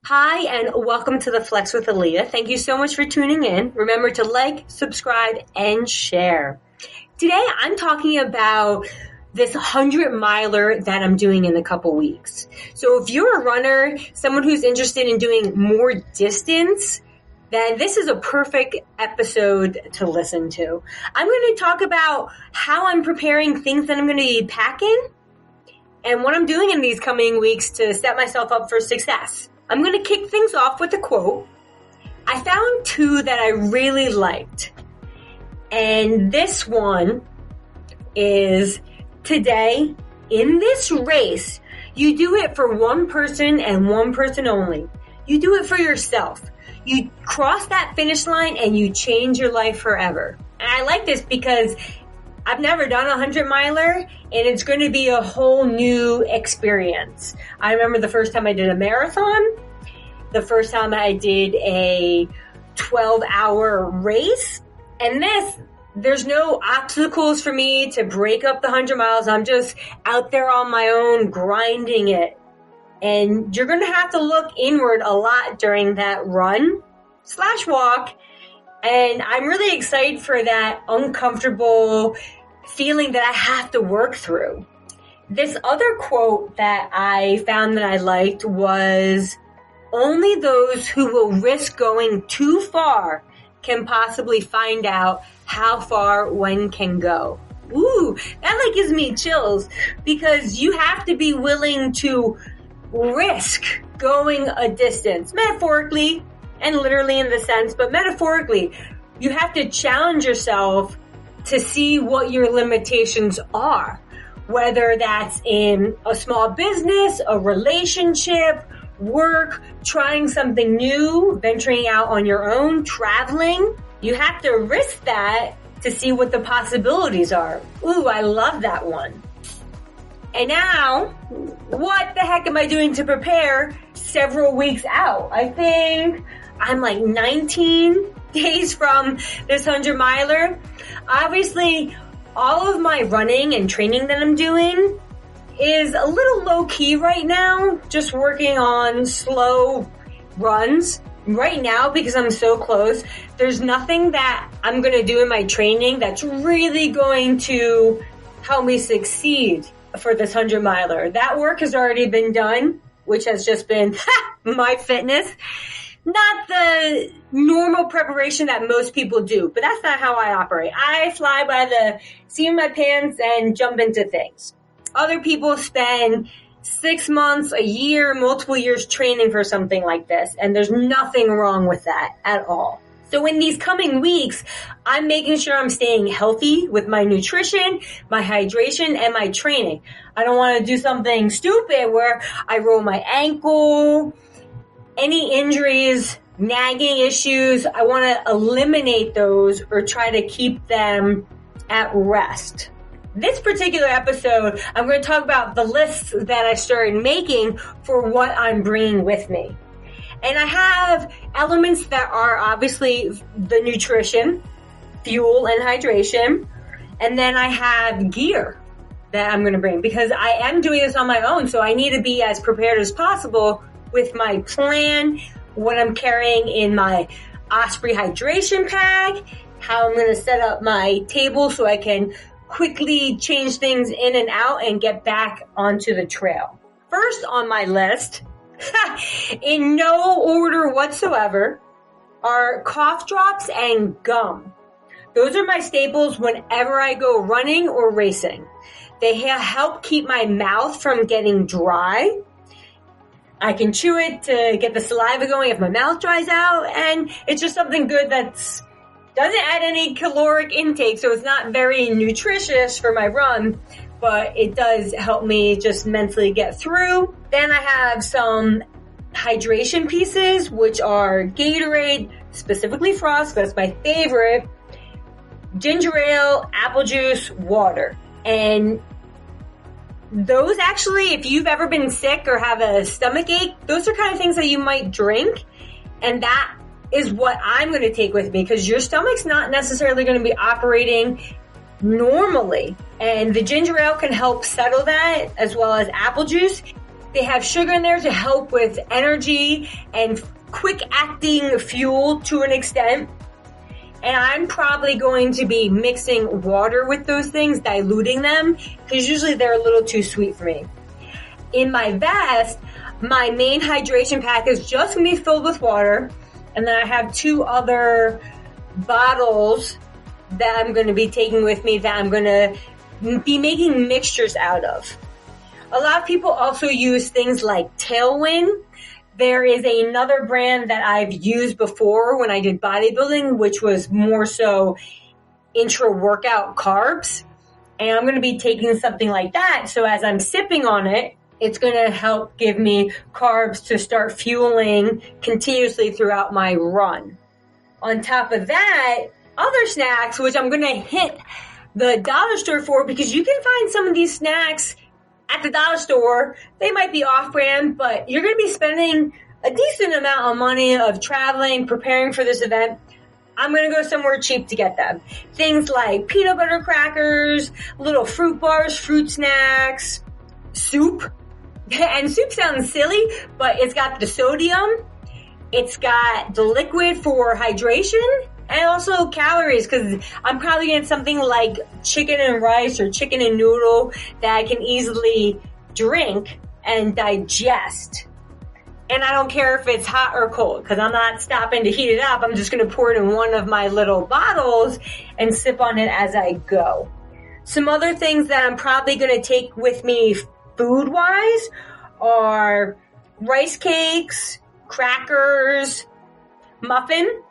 Hi, and welcome to the Flex with Aaliyah. Thank you so much for tuning in. Remember to like, subscribe, and share. Today, I'm talking about this 100-miler that I'm doing in a couple weeks. So if you're a runner, someone who's interested in doing more distance, then this is a perfect episode to listen to. I'm going to talk about how I'm preparing things that I'm going to be packing and what I'm doing in these coming weeks to set myself up for success. I'm going to kick things off with a quote. I found two that I really liked. And this one is, today, in this race, you do it for one person and one person only. You do it for yourself. You cross that finish line and you change your life forever. And I like this because I've never done a 100-miler, and it's going to be a whole new experience. I remember the first time I did a marathon, the first time I did a 12-hour race, and there's no obstacles for me to break up the 100 miles. I'm just out there on my own, grinding it. And you're going to have to look inward a lot during that run/walk. And I'm really excited for that uncomfortable feeling that I have to work through. This other quote that I found that I liked was, only those who will risk going too far can possibly find out how far one can go. Ooh, that gives me chills, because you have to be willing to risk going a distance, metaphorically and literally in the sense, but metaphorically, you have to challenge yourself to see what your limitations are, whether that's in a small business, a relationship, work, trying something new, venturing out on your own, traveling. You have to risk that to see what the possibilities are. Ooh, I love that one. And now, what the heck am I doing to prepare several weeks out? I think I'm 19 days from this 100-miler. Obviously, all of my running and training that I'm doing is a little low-key right now, just working on slow runs. Right now, because I'm so close, there's nothing that I'm going to do in my training that's really going to help me succeed for this 100-miler. That work has already been done, which has just been my fitness. Not the normal preparation that most people do, but that's not how I operate. I fly by the seat of my pants and jump into things. Other people spend 6 months, a year, multiple years training for something like this, and there's nothing wrong with that at all. So in these coming weeks, I'm making sure I'm staying healthy with my nutrition, my hydration, and my training. I don't want to do something stupid where I roll my ankle, any injuries, nagging issues. I want to eliminate those or try to keep them at rest. This particular episode, I'm going to talk about the lists that I started making for what I'm bringing with me. And I have elements that are obviously the nutrition, fuel, and hydration. And then I have gear that I'm going to bring, because I am doing this on my own. So I need to be as prepared as possible with my plan, what I'm carrying in my Osprey hydration pack, how I'm going to set up my table so I can quickly change things in and out and get back onto the trail. First on my list, in no order whatsoever, are cough drops and gum. Those are my staples whenever I go running or racing. They help keep my mouth from getting dry. I can chew it to get the saliva going if my mouth dries out, and it's just something good that's doesn't add any caloric intake, so it's not very nutritious for my run, but it does help me just mentally get through. Then I have some hydration pieces, which are Gatorade, specifically Frost, that's my favorite, ginger ale, apple juice, water. And those actually, if you've ever been sick or have a stomach ache, those are kind of things that you might drink, and that is what I'm going to take with me, because your stomach's not necessarily going to be operating normally. And the ginger ale can help settle that, as well as apple juice. They have sugar in there to help with energy and quick acting fuel to an extent. And I'm probably going to be mixing water with those things, diluting them, because usually they're a little too sweet for me. In my vest, my main hydration pack is just going to be filled with water. And then I have 2 other bottles that I'm going to be taking with me that I'm going to be making mixtures out of. A lot of people also use things like Tailwind. There is another brand that I've used before when I did bodybuilding, which was more so intra-workout carbs. And I'm going to be taking something like that. So as I'm sipping on it, it's going to help give me carbs to start fueling continuously throughout my run. On top of that, other snacks, which I'm going to hit the dollar store for, because you can find some of these snacks at the dollar store. They might be off-brand, but you're going to be spending a decent amount of money of traveling, preparing for this event. I'm going to go somewhere cheap to get them. Things like peanut butter crackers, little fruit bars, fruit snacks, soup. And soup sounds silly, but it's got the sodium, it's got the liquid for hydration, and also calories, because I'm probably getting something like chicken and rice or chicken and noodle that I can easily drink and digest. And I don't care if it's hot or cold, because I'm not stopping to heat it up. I'm just going to pour it in one of my little bottles and sip on it as I go. Some other things that I'm probably going to take with me food-wise are rice cakes, crackers, muffin,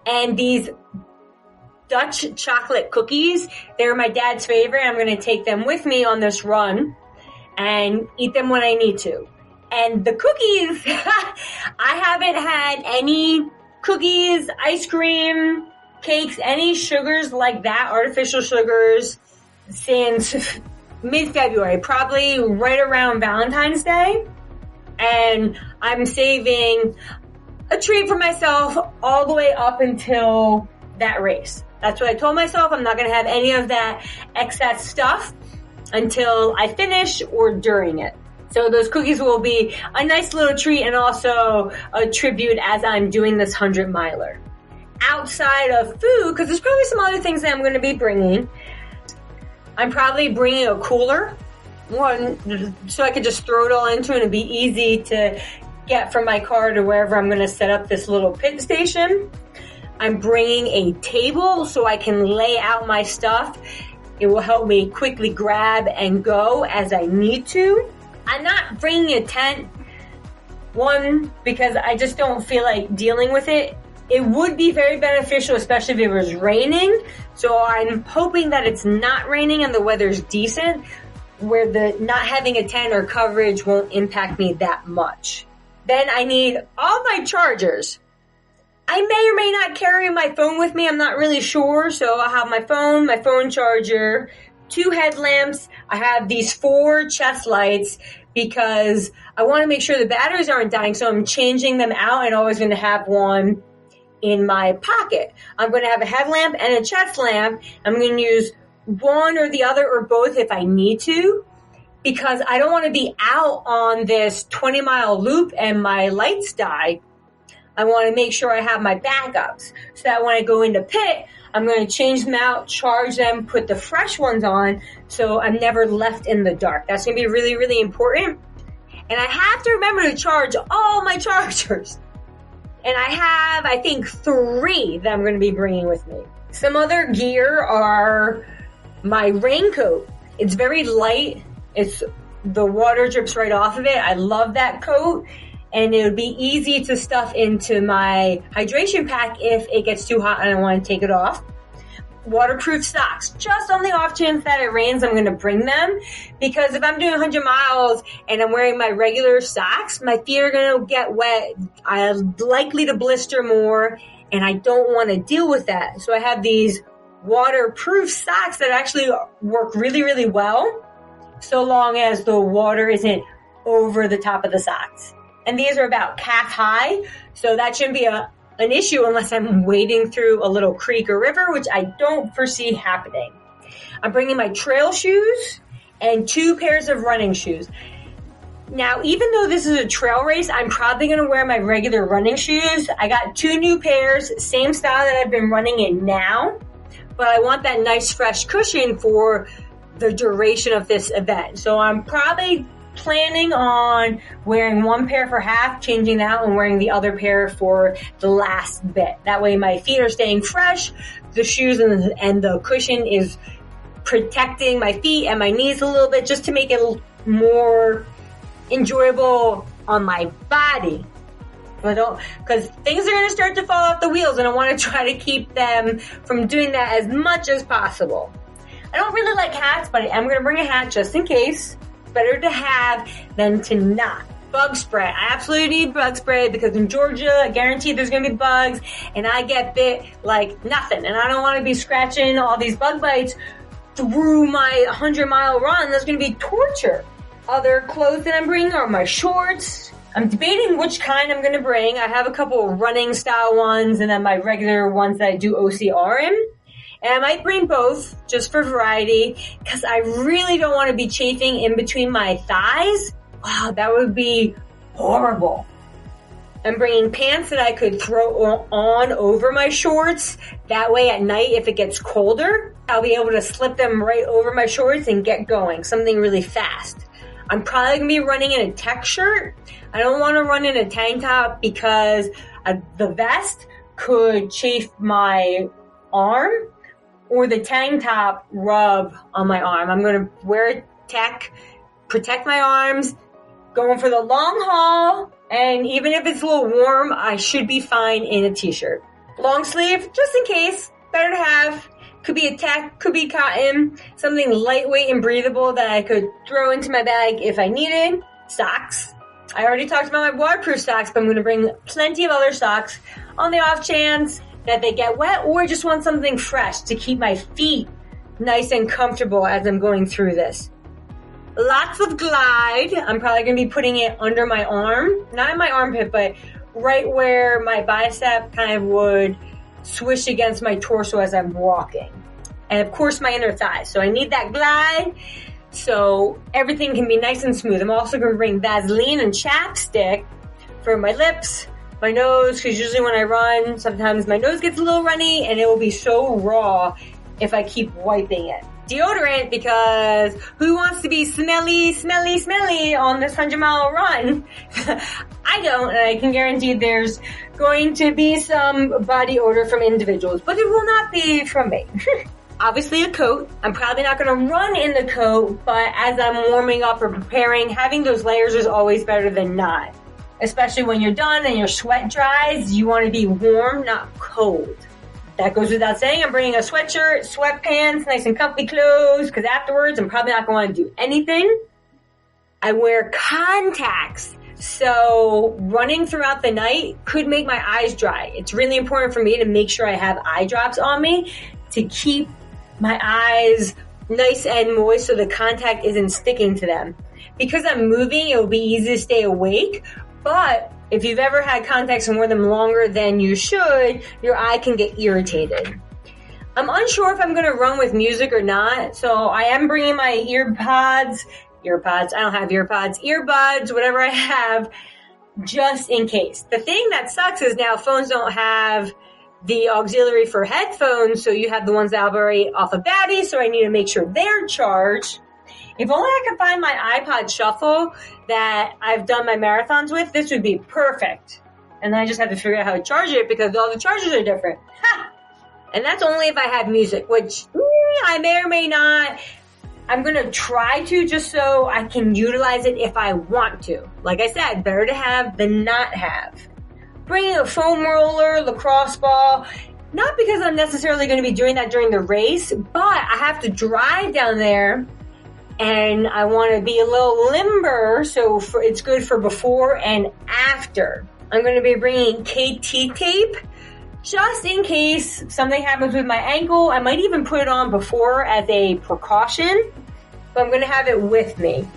and these Dutch chocolate cookies. They're my dad's favorite. I'm going to take them with me on this run and eat them when I need to. And the cookies, I haven't had any cookies, ice cream, cakes, any sugars like that, artificial sugars, since mid-February, probably right around Valentine's Day. And I'm saving a treat for myself all the way up until that race. That's what I told myself. I'm not going to have any of that excess stuff until I finish or during it. So those cookies will be a nice little treat and also a tribute as I'm doing this 100-miler. Outside of food, because there's probably some other things that I'm going to be bringing, I'm probably bringing a cooler, one, so I could just throw it all into it and it'd be easy to get from my car to wherever I'm going to set up this little pit station. I'm bringing a table so I can lay out my stuff. It will help me quickly grab and go as I need to. I'm not bringing a tent, one, because I just don't feel like dealing with it. It would be very beneficial, especially if it was raining. So I'm hoping that it's not raining and the weather's decent, where the not having a tent or coverage won't impact me that much. Then I need all my chargers. I may or may not carry my phone with me. I'm not really sure. So I'll have my phone charger, 2 headlamps. I have these 4 chest lights because I want to make sure the batteries aren't dying. So I'm changing them out and always going to have one in my pocket. I'm going to have a headlamp and a chest lamp. I'm going to use one or the other or both if I need to, because I don't want to be out on this 20-mile loop and my lights die. I want to make sure I have my backups so that when I go into pit, I'm going to change them out, charge them, put the fresh ones on so I'm never left in the dark. That's going to be really, really important. And I have to remember to charge all my chargers. And I have, I think, 3 that I'm going to be bringing with me. Some other gear are my raincoat. It's very light. The water drips right off of it. I love that coat. And it would be easy to stuff into my hydration pack if it gets too hot and I want to take it off. Waterproof socks. Just on the off chance that it rains, I'm going to bring them. Because if I'm doing 100 miles and I'm wearing my regular socks, my feet are going to get wet. I'm likely to blister more, and I don't want to deal with that. So I have these waterproof socks that actually work really, really well, so long as the water isn't over the top of the socks. And these are about calf high, so that shouldn't be an issue unless I'm wading through a little creek or river, which I don't foresee happening. I'm bringing my trail shoes and 2 pairs of running shoes. Now, even though this is a trail race, I'm probably going to wear my regular running shoes. I got 2 new pairs, same style that I've been running in now, but I want that nice fresh cushion for the duration of this event. So I'm probably planning on wearing 1 pair for half, changing that and wearing the other pair for the last bit. That way my feet are staying fresh, the shoes and the cushion is protecting my feet and my knees a little bit, just to make it more enjoyable on my body. Because things are going to start to fall off the wheels, and I want to try to keep them from doing that as much as possible. I don't really like hats, but I'm going to bring a hat just in case. Better to have than to not. Bug spray. I absolutely need bug spray because in Georgia, I guarantee there's going to be bugs, and I get bit like nothing. And I don't want to be scratching all these bug bites through my 100-mile run. That's going to be torture. Other clothes that I'm bringing are my shorts. I'm debating which kind I'm going to bring. I have a couple of running style ones and then my regular ones that I do OCR in. And I might bring both just for variety because I really don't want to be chafing in between my thighs. Wow, that would be horrible. I'm bringing pants that I could throw on over my shorts. That way at night, if it gets colder, I'll be able to slip them right over my shorts and get going. Something really fast. I'm probably going to be running in a tech shirt. I don't want to run in a tank top because the vest could chafe my arm or the tank top rub on my arm. I'm going to wear tech, protect my arms, going for the long haul, and even if it's a little warm, I should be fine in a t-shirt. Long sleeve, just in case, better to have. Could be a tech, could be cotton, something lightweight and breathable that I could throw into my bag if I needed. Socks. I already talked about my waterproof socks, but I'm going to bring plenty of other socks on the off chance that they get wet or just want something fresh to keep my feet nice and comfortable as I'm going through this. Lots of Glide. I'm probably going to be putting it under my arm, not in my armpit, but right where my bicep kind of would swish against my torso as I'm walking. And of course my inner thighs. So I need that Glide so everything can be nice and smooth. I'm also going to bring Vaseline and chapstick for my lips, my nose, because usually when I run, sometimes my nose gets a little runny and it will be so raw if I keep wiping it. Deodorant, because who wants to be smelly on this 100-mile run? I don't, and I can guarantee there's going to be some body odor from individuals, but it will not be from me. Obviously a coat. I'm probably not going to run in the coat, but as I'm warming up or preparing, having those layers is always better than not. Especially when you're done and your sweat dries, you want to be warm, not cold. That goes without saying. I'm bringing a sweatshirt, sweatpants, nice and comfy clothes, because afterwards I'm probably not going to do anything. I wear contacts, so running throughout the night could make my eyes dry. It's really important for me to make sure I have eye drops on me to keep my eyes nice and moist so the contact isn't sticking to them. Because I'm moving, it will be easy to stay awake, but if you've ever had contacts and worn them longer than you should, your eye can get irritated. I'm unsure if I'm going to run with music or not, so I am bringing my earbuds, I don't have earbuds, whatever I have, just in case. The thing that sucks is now phones don't have the auxiliary for headphones, so you have the ones that operate off of battery, so I need to make sure they're charged. If only I could find my iPod Shuffle that I've done my marathons with, this would be perfect. And I just have to figure out how to charge it because all the chargers are different. Ha! And that's only if I have music, which I may or may not. I'm going to try to just so I can utilize it if I want to. Like I said, better to have than not have. Bringing a foam roller, lacrosse ball, not because I'm necessarily going to be doing that during the race, but I have to drive down there and I want to be a little limber, so it's good for before and after. I'm going to be bringing KT tape just in case something happens with my ankle. I might even put it on before as a precaution, but I'm going to have it with me.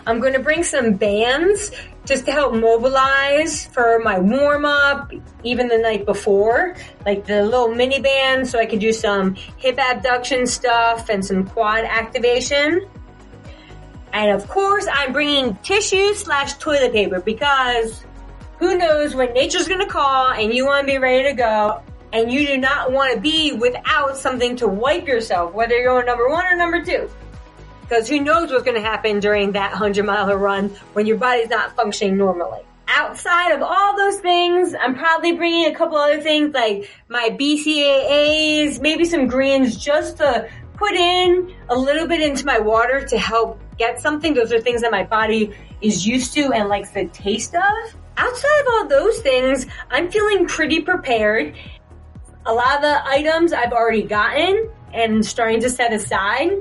I'm going to bring some bands just to help mobilize for my warm-up, even the night before, like the little mini bands so I can do some hip abduction stuff and some quad activation. And of course, I'm bringing tissue/toilet paper because who knows when nature's going to call and you want to be ready to go and you do not want to be without something to wipe yourself, whether you're on number 1 or number 2. Because who knows what's going to happen during that 100-mile run when your body's not functioning normally. Outside of all those things, I'm probably bringing a couple other things like my BCAAs, maybe some greens just to put in a little bit into my water to help get something. Those are things that my body is used to and likes the taste of. Outside of all those things, I'm feeling pretty prepared. A lot of the items I've already gotten and starting to set aside.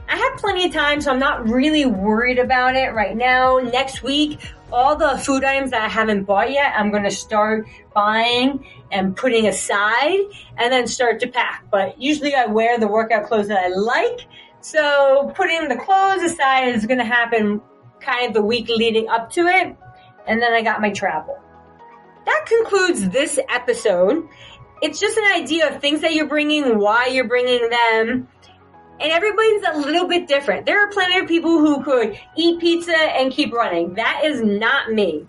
I have plenty of time, so I'm not really worried about it right now. Next week, all the food items that I haven't bought yet, I'm going to start buying and putting aside and then start to pack. But usually I wear the workout clothes that I like. So putting the clothes aside is going to happen kind of the week leading up to it. And then I got my travel. That concludes this episode. It's just an idea of things that you're bringing, why you're bringing them. And everybody's a little bit different. There are plenty of people who could eat pizza and keep running. That is not me.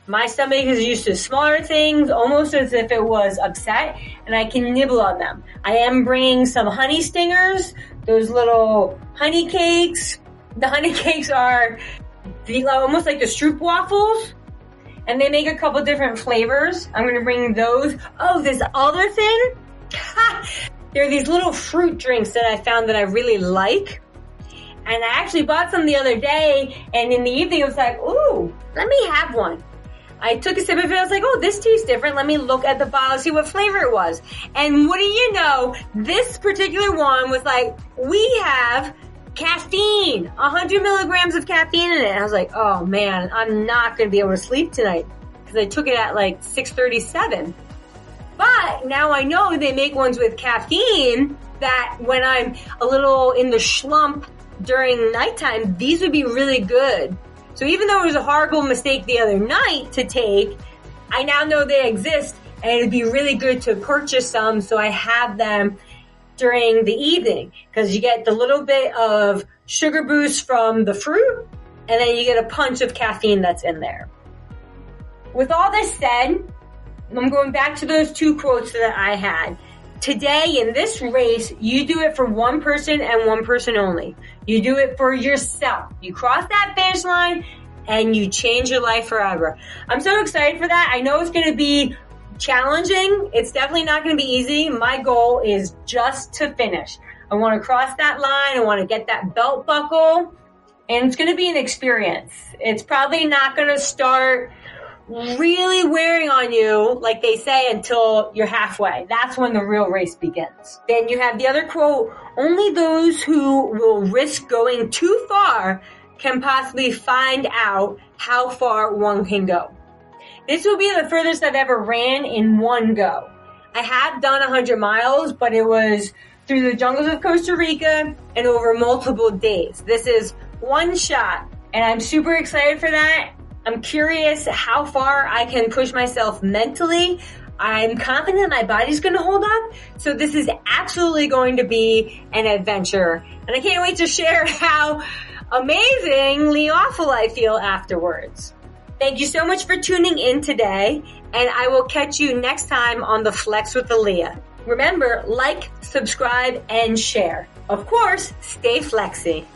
My stomach is used to smaller things, almost as if it was upset, and I can nibble on them. I am bringing some honey stingers, those little honey cakes. The honey cakes are almost like the Stroop waffles, and they make a couple different flavors. I'm going to bring those. Oh, this other thing? There are these little fruit drinks that I found that I really like. And I actually bought some the other day, and in the evening I was like, ooh, let me have one. I took a sip of it, I was like, oh, this tastes different. Let me look at the bottle, see what flavor it was. And what do you know, this particular one was like, we have caffeine, 100 milligrams of caffeine in it. And I was like, oh man, I'm not going to be able to sleep tonight because I took it at like 6:37. But now I know they make ones with caffeine that when I'm a little in the slump during nighttime, these would be really good. So even though it was a horrible mistake the other night to take, I now know they exist and it'd be really good to purchase some so I have them during the evening because you get the little bit of sugar boost from the fruit and then you get a punch of caffeine that's in there. With all this said, I'm going back to those 2 quotes that I had. Today in this race, you do it for one person and one person only. You do it for yourself. You cross that finish line and you change your life forever. I'm so excited for that. I know it's going to be challenging. It's definitely not going to be easy. My goal is just to finish. I want to cross that line. I want to get that belt buckle. And it's going to be an experience. It's probably not going to start really wearing on you, like they say, until you're halfway. That's when the real race begins. Then you have the other quote, only those who will risk going too far can possibly find out how far one can go. This will be the furthest I've ever ran in one go. I have done 100 miles, but it was through the jungles of Costa Rica and over multiple days. This is one shot, and I'm super excited for that. I'm curious how far I can push myself mentally. I'm confident my body's going to hold up. So this is absolutely going to be an adventure. And I can't wait to share how amazingly awful I feel afterwards. Thank you so much for tuning in today. And I will catch you next time on the Flex with Aaliyah. Remember, like, subscribe, and share. Of course, stay flexy.